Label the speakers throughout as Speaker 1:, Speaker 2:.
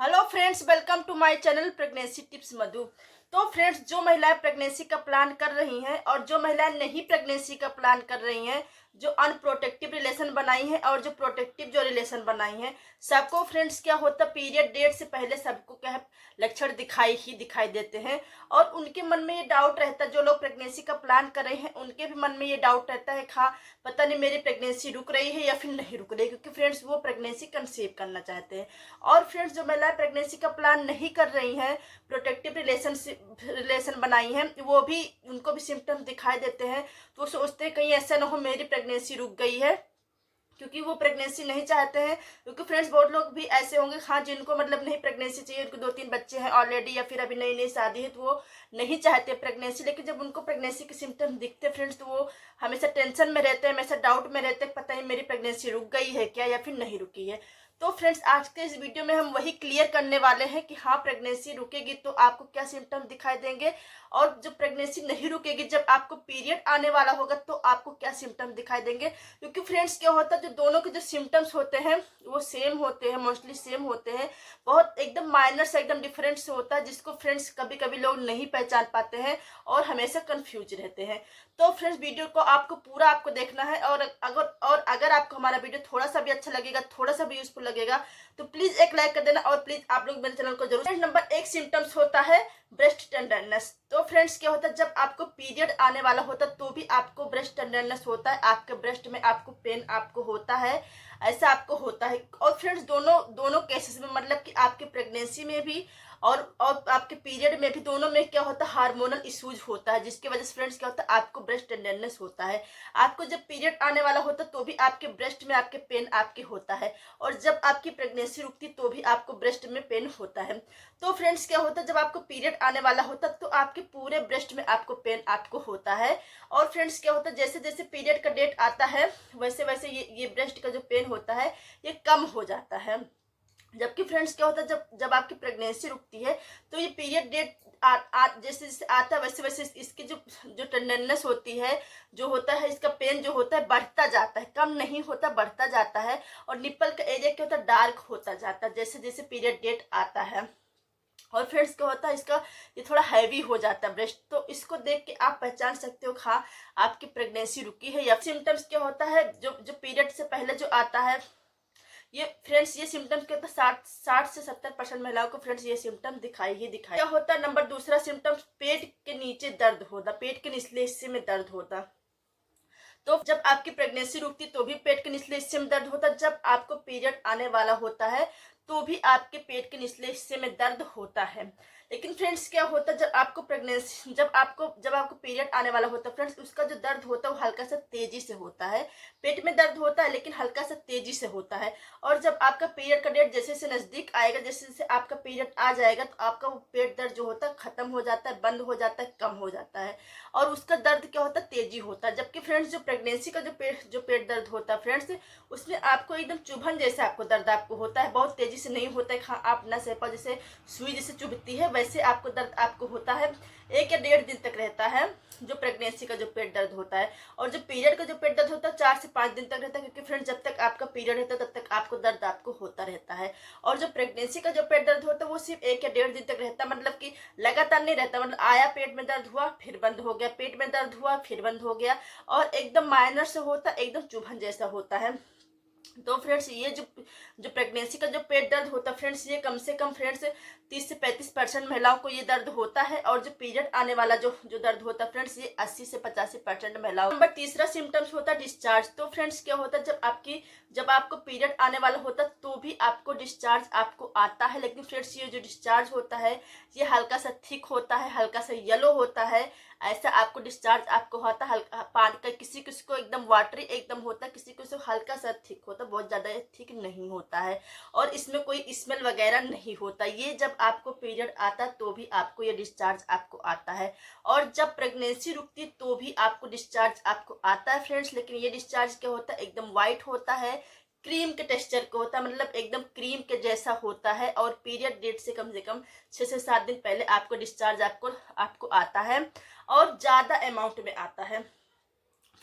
Speaker 1: Hello friends, welcome to my channel pregnancy tips Madhu. तो friends, जो महिलाएं प्रेगनेंसी का प्लान कर रही हैं और जो महिलाएं नहीं प्रेगनेंसी का प्लान कर रही हैं, जो अनप्रोटेक्टिव रिलेशन बनाई हैं और जो प्रोटेक्टिव जो रिलेशन बनाई हैं, सबको फ्रेंड्स क्या होता है, पीरियड डेट से पहले सबको क्या है, लक्षण दिखाई देते हैं। और उनके मन में ये डाउट रहता है, जो लोग प्रेगनेंसी का प्लान कर रहे हैं उनके भी मन में ये डाउट रहता है, हाँ पता नहीं मेरी प्रेगनेंसी रुक रही है या फिर नहीं रुक रही, क्योंकि फ्रेंड्स वो प्रेगनेंसी कंसीव करना चाहते हैं। और फ्रेंड्स, जो महिलाएं प्रेगनेंसी का प्लान नहीं कर रही हैं, प्रोटेक्टिव रिलेशन बनाई हैं, वो भी उनको भी सिम्टम्स दिखाई देते हैं। तो वो सोचते हैं कहीं ऐसा ना हो मेरी प्रेगनेंसी रुक गई है, क्योंकि वो प्रेगनेंसी नहीं चाहते हैं। क्योंकि फ्रेंड्स, बहुत लोग भी ऐसे होंगे हाँ जिनको मतलब नहीं प्रेगनेंसी चाहिए, उनको 2-3 बच्चे हैं ऑलरेडी या फिर अभी नई नई शादी है, तो वो नहीं चाहते प्रेगनेंसी। लेकिन जब उनको प्रेगनेंसी के सिम्टम्स दिखते हैं फ्रेंड्स, तो वो हमेशा टेंशन में रहते हैं, हमेशा डाउट में रहते हैं, पता नहीं मेरी प्रेगनेंसी रुक गई है क्या या फिर नहीं रुकी है। तो फ्रेंड्स, आज के इस वीडियो में हम वही क्लियर करने वाले हैं कि हाँ प्रेगनेंसी रुकेगी तो आपको क्या सिम्टम्स दिखाई देंगे, और जब प्रेगनेंसी नहीं रुकेगी, जब आपको पीरियड आने वाला होगा तो आपको क्या सिम्टम्स दिखाई देंगे। क्योंकि फ्रेंड्स क्या होता है, जो दोनों के जो सिम्टम्स होते हैं वो सेम होते हैं, मोस्टली सेम होते हैं। बहुत एकदम माइनर से एकदम डिफरेंट से होता है, जिसको फ्रेंड्स कभी कभी लोग नहीं पहचान पाते हैं और हमेशा कंफ्यूज रहते हैं। तो फ्रेंड्स, वीडियो को आपको पूरा आपको देखना है, और अगर आपको हमारा वीडियो थोड़ा सा भी अच्छा लगेगा, थोड़ा सा भी यूजफुल लगेगा, तो प्लीज एक लाइक कर देना। और प्लीज आप लोग मेरे चैनल को जरूर। नंबर 1 सिम्टम्स होता है ब्रेस्ट टेंडरनेस। तो फ्रेंड्स, क्या होता है, जब आपको पीरियड आने वाला होता है तो भी आपको ब्रेस्ट टेंडरनेस होता है, आपके ब्रेस्ट में आपको पेन आपको होता है, ऐसा आपको होता है। और फ्रेंड्स, दोनों दोनों केसेस में, मतलब कि आपकी प्रेगनेंसी में भी और आपके पीरियड में भी, दोनों में क्या होता है, हार्मोनल इश्यूज होता है, जिसकी वजह से फ्रेंड्स क्या होता है, आपको ब्रेस्ट टेंडरनेस होता है। आपको जब पीरियड आने वाला होता है तो भी आपके ब्रेस्ट में आपके पेन आपके होता है, और जब आपकी प्रेगनेंसी रुकती तो भी आपको ब्रेस्ट में पेन होता है। तो फ्रेंड्स, क्या होता है, जब आपको पीरियड आने वाला होता है तो आपके पूरे ब्रेस्ट में आपको पेन आपको होता है। और फ्रेंड्स, क्या होता है, जैसे जैसे पीरियड का डेट आता है वैसे वैसे ये ब्रेस्ट का जो पेन होता है ये कम हो जाता है। जबकि फ्रेंड्स, क्या होता है, जब जब आपकी प्रेगनेंसी रुकती है तो ये पीरियड डेट जैसे जैसे आता है वैसे वैसे इसकी जो जो टेंडरनेस होती है, जो होता है, इसका पेन जो होता है बढ़ता जाता है, कम नहीं होता, बढ़ता जाता है। और निप्पल का एरिया क्या होता है, डार्क होता जाता है जैसे जैसे पीरियड डेट आता है। और फ्रेंड्स, क्या होता है, इसका ये थोड़ा हैवी हो जाता है ब्रेस्ट, तो इसको देख के आप पहचान सकते हो हाँ आपकी प्रेगनेंसी रुकी है। या सिम्टम्स क्या होता है, जो जो पीरियड से पहले जो आता है, ये फ्रेंड्स ये सिम्टम्स क्या होता है, 60 से 70% महिलाओं को फ्रेंड्स ये सिम्टम दिखाई क्या होता है। नंबर दूसरा सिम्टम्स, पेट के नीचे दर्द होता, पेट के निचले हिस्से में दर्द होता। तो जब आपकी प्रेगनेंसी रुकती तो भी पेट के निचले हिस्से में दर्द होता, जब आपको पीरियड आने वाला होता है तो भी आपके पेट के निचले हिस्से में दर्द होता है। लेकिन फ्रेंड्स, क्या होता है, जब आपको प्रेगनेंसी जब आपको पीरियड आने वाला होता है फ्रेंड्स, उसका जो दर्द होता है वो हल्का सा तेजी से होता है। पेट में दर्द होता है लेकिन हल्का सा तेजी से होता है। और जब आपका पीरियड का डेट जैसे जैसे नजदीक आएगा, जैसे जैसे आपका पीरियड आ जाएगा, तो आपका वो पेट दर्द जो होता है खत्म हो जाता है, बंद हो जाता है, कम हो जाता है। और उसका दर्द क्या होता है, तेजी होता है। जबकि फ्रेंड्स, जो प्रेगनेंसी का जो पेट दर्द होता है फ्रेंड्स, उसमें आपको एकदम चुभन जैसा आपको दर्द आपको होता है, बहुत तेजी से नहीं होता है, हाँ आप ना सह पाओ, जैसे सुई जैसे चुभती है वैसे आपको दर्द आपको होता है। 1 या 1.5 दिन तक रहता है जो प्रेगनेंसी का जो पेट दर्द होता है। और जो पीरियड का जो पेट दर्द होता है 4 से 5 दिन तक रहता है, क्योंकि फ्रेंड्स जब तक आपका पीरियड रहता है तब तक आपको दर्द आपको होता रहता है। और जो प्रेगनेंसी का जो पेट दर्द होता है वो सिर्फ 1 या 1.5 दिन तक रहता है, मतलब कि लगातार नहीं रहता, मतलब आया पेट में दर्द हुआ फिर बंद हो गया, पेट में दर्द हुआ फिर बंद हो गया, और एकदम माइनर से होता है, एकदम चुभन जैसा होता है। तो फ्रेंड्स, ये जो जो प्रेगनेंसी का जो पेट दर्द होता है फ्रेंड्स, ये कम से कम फ्रेंड्स 30 से 35% महिलाओं को ये दर्द होता है। और जो पीरियड आने वाला जो जो दर्द होता है फ्रेंड्स, ये 80 से 85% महिलाओं। नंबर तीसरा सिम्टम्स होता है डिस्चार्ज। तो फ्रेंड्स, क्या होता है, जब आपको पीरियड आने वाला होता है तो भी आपको डिस्चार्ज आपको आता है। लेकिन फ्रेंड्स, ये जो डिस्चार्ज होता है ये हल्का सा थिक होता है, हल्का सा येलो होता है, ऐसा आपको डिस्चार्ज आपको होता है। हल्का पानी का, किसी किसी को एकदम वाटरी एकदम होता है, किसी को हल्का सा थिक होता है, बहुत ज्यादा थिक नहीं होता है। और इसमें कोई स्मेल वगैरह नहीं होता। ये जब आपको पीरियड आता तो भी आपको ये डिस्चार्ज आपको आता है, और जब प्रेगनेंसी रुकती तो भी आपको डिस्चार्ज आपको आता है फ्रेंड्स। लेकिन ये डिस्चार्ज क्या होता है, एकदम व्हाइट होता है, क्रीम के टेक्सचर का होता है, मतलब एकदम क्रीम के जैसा होता है। और पीरियड डेट से कम 6 से 7 दिन पहले आपको डिस्चार्ज आपको आता है, और ज्यादा अमाउंट में आता है।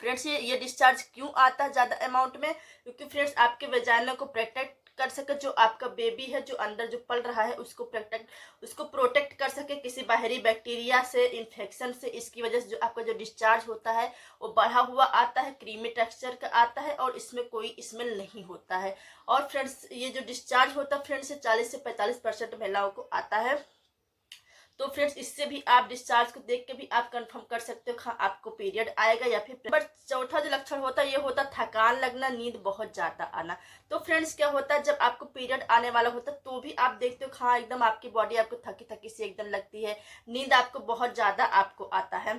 Speaker 1: फ्रेंड्स, ये डिस्चार्ज क्यों आता है ज्यादा अमाउंट में, क्योंकि फ्रेंड्स आपके वेजाइना को प्रोटेक्ट कर सके, जो आपका बेबी है जो अंदर जो पल रहा है उसको प्रोटेक्ट कर सके किसी बाहरी बैक्टीरिया से, इन्फेक्शन से। इसकी वजह से जो आपका जो डिस्चार्ज होता है वो बढ़ा हुआ आता है, क्रीमी टेक्सचर का आता है और इसमें कोई स्मेल नहीं होता है। और फ्रेंड्स ये जो डिस्चार्ज होता है फ्रेंड्स 40 से 45% महिलाओं को आता है। तो फ्रेंड्स इससे भी आप डिस्चार्ज को देख के भी आप कंफर्म कर सकते हो हाँ आपको पीरियड आएगा या फिर। बट चौथा जो लक्षण होता है ये होता है थकान लगना, नींद बहुत ज्यादा आना। तो फ्रेंड्स क्या होता है जब आपको पीरियड आने वाला होता है तो भी आप देखते हो हाँ एकदम आपकी बॉडी आपको थकी थकी सी एकदम लगती है, नींद आपको बहुत ज्यादा आपको आता है।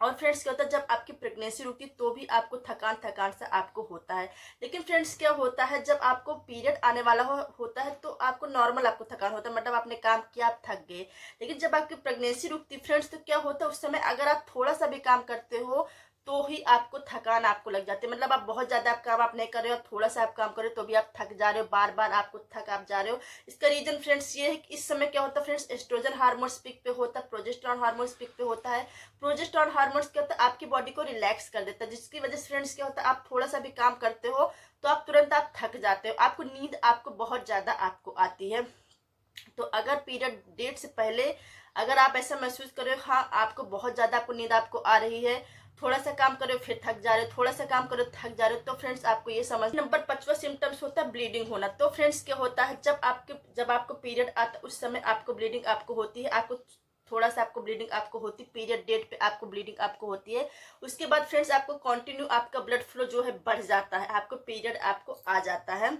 Speaker 1: और फ्रेंड्स क्या होता है जब आपकी प्रेगनेंसी रुकती है तो भी आपको थकान थकान सा आपको होता है। लेकिन फ्रेंड्स क्या होता है जब आपको पीरियड आने वाला होता है तो आपको नॉर्मल आपको थकान होता है, मतलब आपने काम किया आप थक गए। लेकिन जब आपकी प्रेगनेंसी रुकती है फ्रेंड्स तो क्या होता है उस समय अगर आप थोड़ा सा भी काम करते हो तो ही आपको थकान आपको लग जाती है, मतलब आप बहुत ज्यादा आप काम आप नहीं कर रहे हो, थोड़ा सा आप काम कर रहे हो तो भी आप थक जा रहे हो, बार बार आपको थक आप जा रहे हो। इसका रीजन फ्रेंड्स ये है कि इस समय क्या होता है फ्रेंड्स एस्ट्रोजन हार्मोन्स पीक पे होता है, प्रोजेस्टेरॉन हार्मोन्स पीक पे होता है। प्रोजेस्टेरॉन हार्मोन्स क्या होता है आपकी बॉडी को रिलैक्स कर देता है, जिसकी वजह से फ्रेंड्स क्या होता है आप थोड़ा सा भी काम करते हो तो आप तुरंत आप थक जाते हो, आपको नींद आपको बहुत ज्यादा आपको आती है। तो अगर पीरियड डेट से पहले अगर आप ऐसा महसूस कर रहे हो हाँ आपको बहुत ज्यादा आपको नींद आपको आ रही है, थोड़ा सा काम करो फिर थक जा रहे हो, थोड़ा सा काम करो थक जा रहे हो, तो फ्रेंड्स आपको ये समझ। नंबर 5वां सिम्टम्स होता है ब्लीडिंग होना। तो फ्रेंड्स क्या होता है जब आपको पीरियड आता है उस समय आपको ब्लीडिंग आपको होती है, आपको थोड़ा सा आपको ब्लीडिंग आपको होती है, पीरियड डेट पे आपको ब्लीडिंग आपको होती है। उसके बाद फ्रेंड्स आपको कंटिन्यू आपका ब्लड फ्लो जो है बढ़ जाता है, आपको पीरियड आपको आ जाता है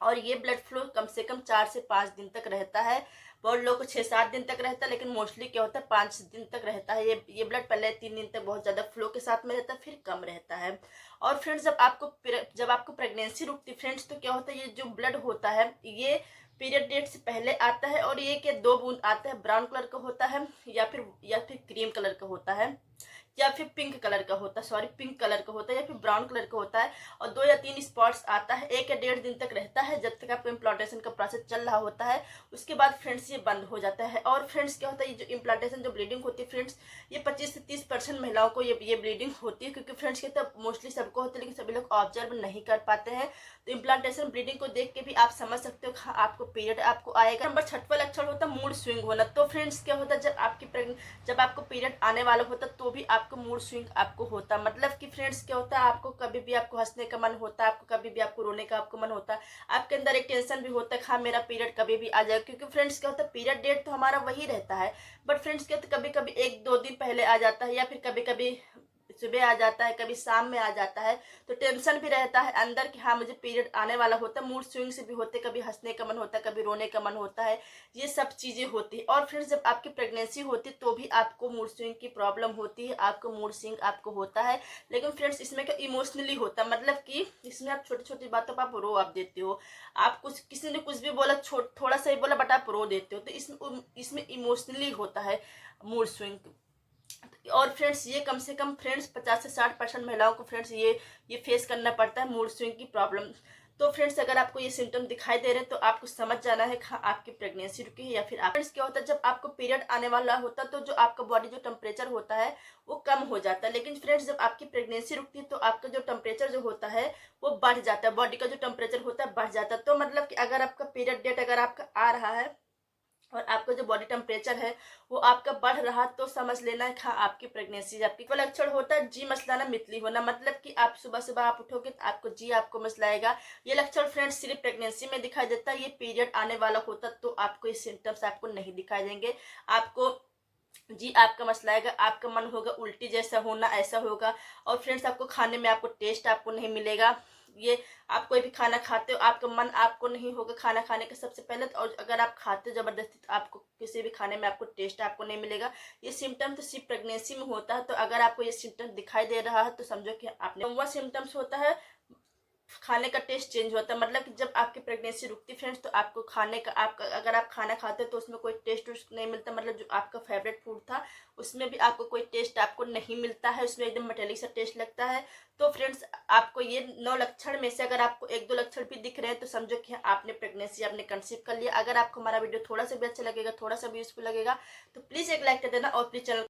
Speaker 1: और ये ब्लड फ्लो कम से कम 4 से 5 दिन तक रहता है। बहुत लोगों को 6-7 दिन तक रहता है, लेकिन मोस्टली क्या होता है 5 दिन तक रहता है। ये ब्लड पहले 3 दिन तक बहुत ज्यादा फ्लो के साथ में रहता है, फिर कम रहता है। और फ्रेंड्स जब आपको प्रेगनेंसी रुकती फ्रेंड्स तो क्या होता है ये जो ब्लड होता है ये पीरियड डेट से पहले आता है और ये के 2 बूंद आता है, ब्राउन कलर का होता है या फिर क्रीम कलर का होता है या फिर पिंक कलर का होता है, सॉरी पिंक कलर का होता है या फिर ब्राउन कलर का होता है। और 2 या 3 स्पॉट्स आता है, 1 या 1.5 दिन तक रहता है जब तक आपको इम्प्लांटेशन का प्रोसेस चल रहा होता है। उसके बाद फ्रेंड्स ये बंद हो जाता है। और फ्रेंड्स क्या होता है ये जो इम्प्लांटेशन जो ब्लीडिंग होती है फ्रेंड्स ये 25 से 30% महिलाओं को ये ब्लीडिंग होती है, क्योंकि फ्रेंड्स कहते हैं मोस्टली सबको होती है लेकिन सभी लोग ऑब्जर्व नहीं कर पाते हैं। तो इम्प्लांटेशन ब्लीडिंग को देख के भी आप समझ सकते हो हाँ आपको पीरियड आपको आएगा। नंबर 6वां लक्षण होता है मूड स्विंग होना। तो फ्रेंड्स क्या होता है जब आपको पीरियड आने वाला होता है तो भी आपको मूड स्विंग आपको होता है, मतलब कि फ्रेंड्स क्या होता है आपको कभी भी आपको हंसने का मन होता है, आपको कभी भी आपको रोने का आपको मन होता है, आपके अंदर एक टेंशन भी होता है हाँ मेरा पीरियड कभी भी आ जाएगा। क्योंकि फ्रेंड्स क्या होता है पीरियड डेट तो हमारा वही रहता है, बट फ्रेंड्स क्या होता है कभी कभी 1-2 दिन पहले आ जाता है या फिर कभी कभी सुबह आ जाता है, कभी शाम में आ जाता है। तो टेंशन भी रहता है अंदर कि हाँ मुझे पीरियड आने वाला होता है, मूड स्विंग से भी होते, कभी हंसने का मन होता है, कभी रोने का मन होता है, ये सब चीजें होती है। और फिर जब आपकी प्रेगनेंसी होती है तो भी आपको मूड स्विंग की प्रॉब्लम होती है, आपको मूड स्विंग आपको होता है। लेकिन फ्रेंड्स इसमें क्या इमोशनली होता है, मतलब कि इसमें आप छोटी छोटी बातों पर आप रो आप देते हो, आप कुछ किसी ने कुछ भी बोला थोड़ा सा ही बोला बट आप रो देते हो, तो इसमें इमोशनली होता है मूड स्विंग। और फ्रेंड्स ये कम से कम फ्रेंड्स 50 से 60% महिलाओं को फ्रेंड्स ये फेस करना पड़ता है मूड स्विंग की प्रॉब्लम। तो फ्रेंड्स अगर आपको ये सिम्टम दिखाई दे रहे हैं तो आपको समझ जाना है हाँ आपकी प्रेगनेंसी रुकी है या फिर फ्रेंड्स क्या होता है जब आपको पीरियड आने वाला होता है तो जो आपका बॉडी जो टेम्परेचर होता है वो कम हो जाता है। लेकिन फ्रेंड्स जब आपकी प्रेगनेंसी रुकती है तो आपका जो टेम्परेचर जो होता है वो बढ़ जाता है, बॉडी का जो टेम्परेचर होता है बढ़ जाता है। तो मतलब कि अगर आपका पीरियड डेट अगर आपका आ रहा है और आपका जो बॉडी टेम्परेचर है वो आपका बढ़ रहा तो समझ लेना है हाँ आपकी प्रेगनेंसी आपकी। वो लक्षण होता है जी मसलाना मितली होना, मतलब कि आप सुबह सुबह आप उठोगे तो आपको जी आपको मसलाएगा। ये लक्षण फ्रेंड्स सिर्फ प्रेगनेंसी में दिखाई देता है, ये पीरियड आने वाला होता तो आपको ये सिम्टम्स आपको नहीं दिखाई देंगे। आपको जी आपका मसला आएगा, आपका मन होगा उल्टी जैसा होना ऐसा होगा। और फ्रेंड्स आपको खाने में आपको टेस्ट आपको नहीं मिलेगा, ये आप कोई भी खाना खाते हो आपका मन आपको नहीं होगा खाना खाने का सबसे पहले तो, और अगर आप खाते हो जबरदस्ती तो आपको किसी भी खाने में आपको टेस्ट आपको नहीं मिलेगा। ये सिम्टम तो सिर्फ प्रेगनेंसी में होता है। तो अगर आपको ये सिम्टम दिखाई दे रहा है तो समझो कि आपने वह सिम्टम्स होता है खाने का टेस्ट चेंज होता है, मतलब कि जब आपकी प्रेगनेंसी रुकती फ्रेंड्स तो आपको खाने का आपका अगर आप खाना खाते हो तो उसमें कोई टेस्ट नहीं मिलता, मतलब जो आपका फेवरेट फूड था उसमें भी आपको कोई टेस्ट आपको नहीं मिलता है, उसमें एकदम मेटेलिक सा टेस्ट लगता है। तो फ्रेंड्स आपको ये 9 लक्षण में से अगर आपको 1-2 लक्षण भी दिख रहे हैं तो समझो कि आपने प्रेगनेंसी आपने कंसीव कर लिया। अगर आपको हमारा वीडियो थोड़ा सा भी अच्छा लगेगा, थोड़ा सा भी यूजफुल लगेगा तो प्लीज एक लाइक कर देना और प्लीज चैनल